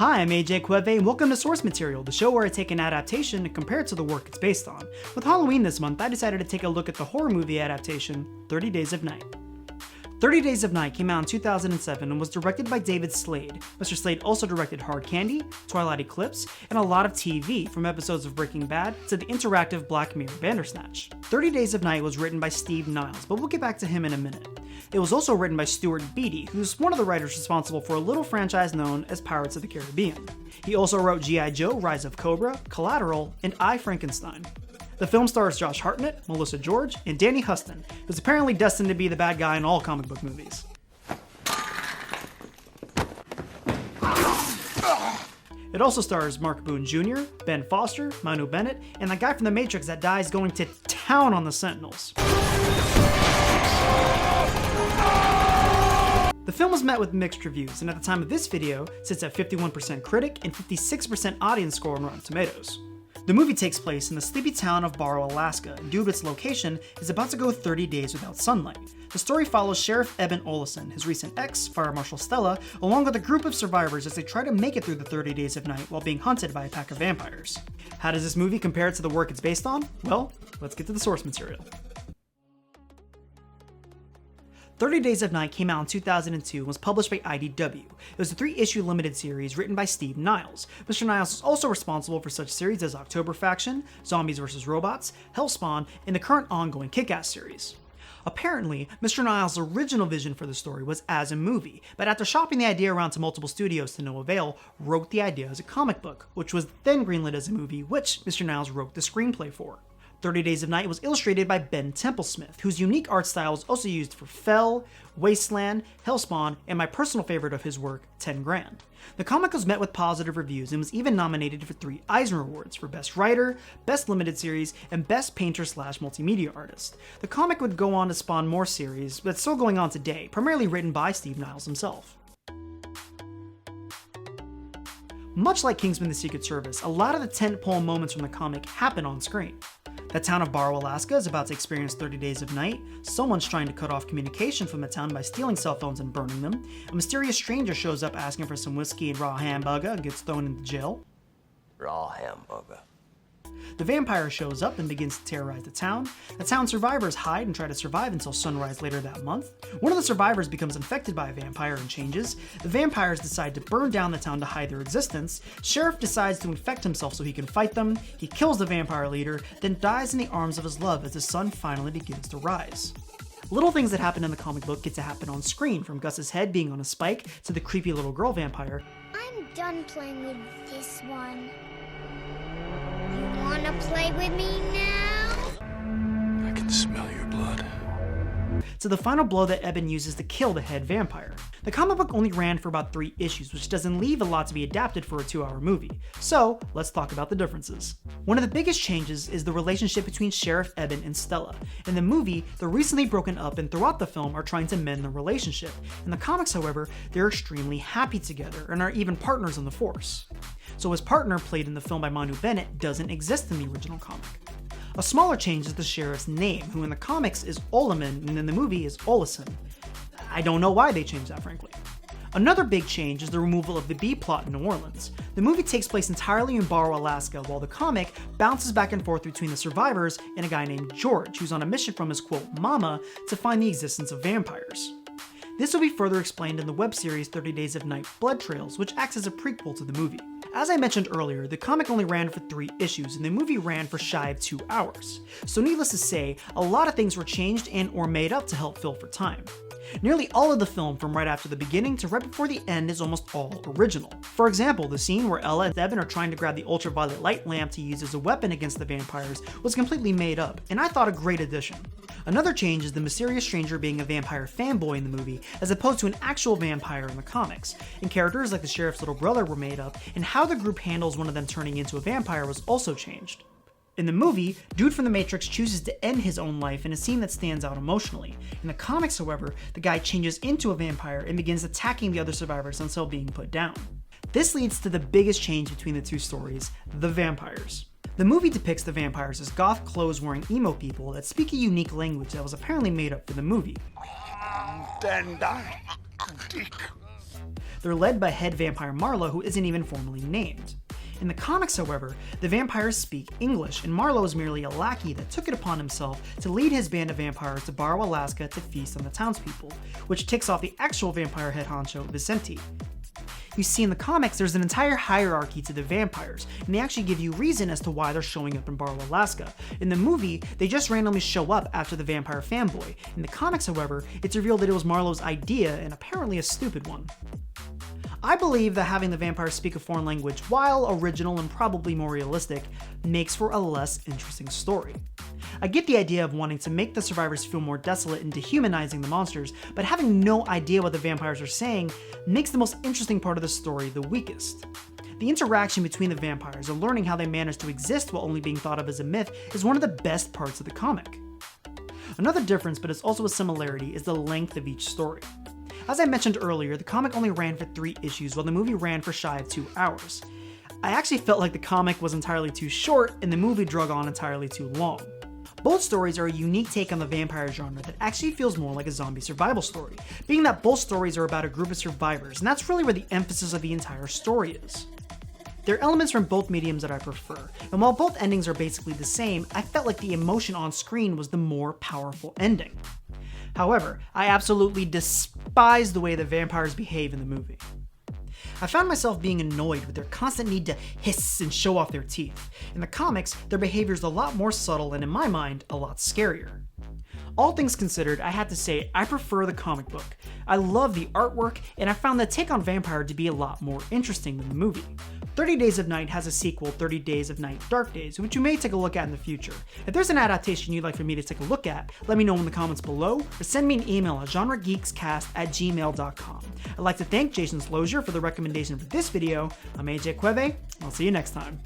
Hi, I'm AJ Cueve, and welcome to Source Material, the show where I take an adaptation and compare it to the work it's based on. With Halloween this month, I decided to take a look at the horror movie adaptation, 30 Days of Night. 30 Days of Night came out in 2007 and was directed by David Slade. Mr. Slade also directed Hard Candy, Twilight Eclipse, and a lot of TV, from episodes of Breaking Bad to the interactive Black Mirror Bandersnatch. 30 Days of Night was written by Steve Niles, but we'll get back to him in a minute. It was also written by Stuart Beattie, who's one of the writers responsible for a little franchise known as Pirates of the Caribbean. He also wrote G.I. Joe, Rise of Cobra, Collateral, and I, Frankenstein. The film stars Josh Hartnett, Melissa George, and Danny Huston, who's apparently destined to be the bad guy in all comic book movies. It also stars Mark Boone Jr., Ben Foster, Manu Bennett, and the guy from The Matrix that dies going to town on the Sentinels. The film was met with mixed reviews, and at the time of this video, sits at 51% critic and 56% audience score on Rotten Tomatoes. The movie takes place in the sleepy town of Barrow, Alaska, and due to its location, is about to go 30 days without sunlight. The story follows Sheriff Eben Olison, his recent ex, Fire Marshal Stella, along with a group of survivors as they try to make it through the 30 days of night while being hunted by a pack of vampires. How does this movie compare to the work it's based on? Well, let's get to the source material. 30 Days of Night came out in 2002 and was published by IDW. It was a 3-issue limited series written by Steve Niles. Mr. Niles is also responsible for such series as October Faction, Zombies vs. Robots, Hellspawn, and the current ongoing Kick-Ass series. Apparently, Mr. Niles' original vision for the story was as a movie, but after shopping the idea around to multiple studios to no avail, wrote the idea as a comic book, which was then greenlit as a movie, which Mr. Niles wrote the screenplay for. 30 Days of Night was illustrated by Ben Templesmith, whose unique art style was also used for Fell, Wasteland, Hellspawn, and my personal favorite of his work, 10 Grand. The comic was met with positive reviews and was even nominated for 3 Eisner Awards for Best Writer, Best Limited Series, and Best Painter/Multimedia Artist. The comic would go on to spawn more series, but it's still going on today, primarily written by Steve Niles himself. Much like Kingsman: The Secret Service, a lot of the tentpole moments from the comic happen on screen. The town of Barrow, Alaska is about to experience 30 days of night, someone's trying to cut off communication from the town by stealing cell phones and burning them, a mysterious stranger shows up asking for some whiskey and raw hamburger and gets thrown into jail. Raw hamburger. The vampire shows up and begins to terrorize the town survivors hide and try to survive until sunrise later that month. One of the survivors becomes infected by a vampire and changes. The vampires decide to burn down the town to hide their existence. Sheriff decides to infect himself so he can fight them. He kills the vampire leader, then dies in the arms of his love as the sun finally begins to rise. Little things that happen in the comic book get to happen on screen, from Gus's head being on a spike to the creepy little girl vampire. I'm done playing with this one. You wanna play with me now? I can smell your blood. To the final blow that Eben uses to kill the head vampire. The comic book only ran for about 3 issues, which doesn't leave a lot to be adapted for a 2-hour movie. So, let's talk about the differences. One of the biggest changes is the relationship between Sheriff Eben and Stella. In the movie, they're recently broken up and throughout the film are trying to mend the relationship. In the comics, however, they're extremely happy together and are even partners in the Force. So his partner, played in the film by Manu Bennett, doesn't exist in the original comic. A smaller change is the sheriff's name, who in the comics is Oleman and in the movie is Olison. I don't know why they changed that, frankly. Another big change is the removal of the B-plot in New Orleans. The movie takes place entirely in Barrow, Alaska, while the comic bounces back and forth between the survivors and a guy named George, who's on a mission from his quote, mama, to find the existence of vampires. This will be further explained in the web series 30 Days of Night: Blood Trails, which acts as a prequel to the movie. As I mentioned earlier, the comic only ran for 3 issues, and the movie ran for shy of 2 hours. So needless to say, a lot of things were changed and or made up to help fill for time. Nearly all of the film from right after the beginning to right before the end is almost all original. For example, the scene where Ella and Eben are trying to grab the ultraviolet light lamp to use as a weapon against the vampires was completely made up, and I thought a great addition. Another change is the mysterious stranger being a vampire fanboy in the movie, as opposed to an actual vampire in the comics, and characters like the sheriff's little brother were made up, and how the group handles one of them turning into a vampire was also changed. In the movie, Dude from The Matrix chooses to end his own life in a scene that stands out emotionally. In the comics, however, the guy changes into a vampire and begins attacking the other survivors until being put down. This leads to the biggest change between the 2 stories: the vampires. The movie depicts the vampires as goth clothes-wearing emo people that speak a unique language that was apparently made up for the movie. They're led by head vampire Marlowe, who isn't even formally named. In the comics, however, the vampires speak English, and Marlowe is merely a lackey that took it upon himself to lead his band of vampires to Barrow, Alaska to feast on the townspeople, which ticks off the actual vampire head honcho, Vicente. You see, in the comics, there's an entire hierarchy to the vampires, and they actually give you reason as to why they're showing up in Barrow, Alaska. In the movie, they just randomly show up after the vampire fanboy. In the comics, however, it's revealed that it was Marlowe's idea, and apparently a stupid one. I believe that having the vampires speak a foreign language, while original and probably more realistic, makes for a less interesting story. I get the idea of wanting to make the survivors feel more desolate and dehumanizing the monsters, but having no idea what the vampires are saying makes the most interesting part of the story the weakest. The interaction between the vampires and learning how they manage to exist while only being thought of as a myth is one of the best parts of the comic. Another difference, but it's also a similarity, is the length of each story. As I mentioned earlier, the comic only ran for 3 issues, while the movie ran for shy of 2 hours. I actually felt like the comic was entirely too short, and the movie drug on entirely too long. Both stories are a unique take on the vampire genre that actually feels more like a zombie survival story, being that both stories are about a group of survivors, and that's really where the emphasis of the entire story is. There are elements from both mediums that I prefer, and while both endings are basically the same, I felt like the emotion on screen was the more powerful ending. However, I absolutely despise the way the vampires behave in the movie. I found myself being annoyed with their constant need to hiss and show off their teeth. In the comics, their behavior is a lot more subtle and, in my mind, a lot scarier. All things considered, I have to say I prefer the comic book. I love the artwork, and I found the take on Vampire to be a lot more interesting than the movie. 30 Days of Night has a sequel, 30 Days of Night Dark Days, which you may take a look at in the future. If there's an adaptation you'd like for me to take a look at, let me know in the comments below, or send me an email at genregeekscast@gmail.com. I'd like to thank Jason Slozier for the recommendation for this video. I'm AJ Cueve, and I'll see you next time.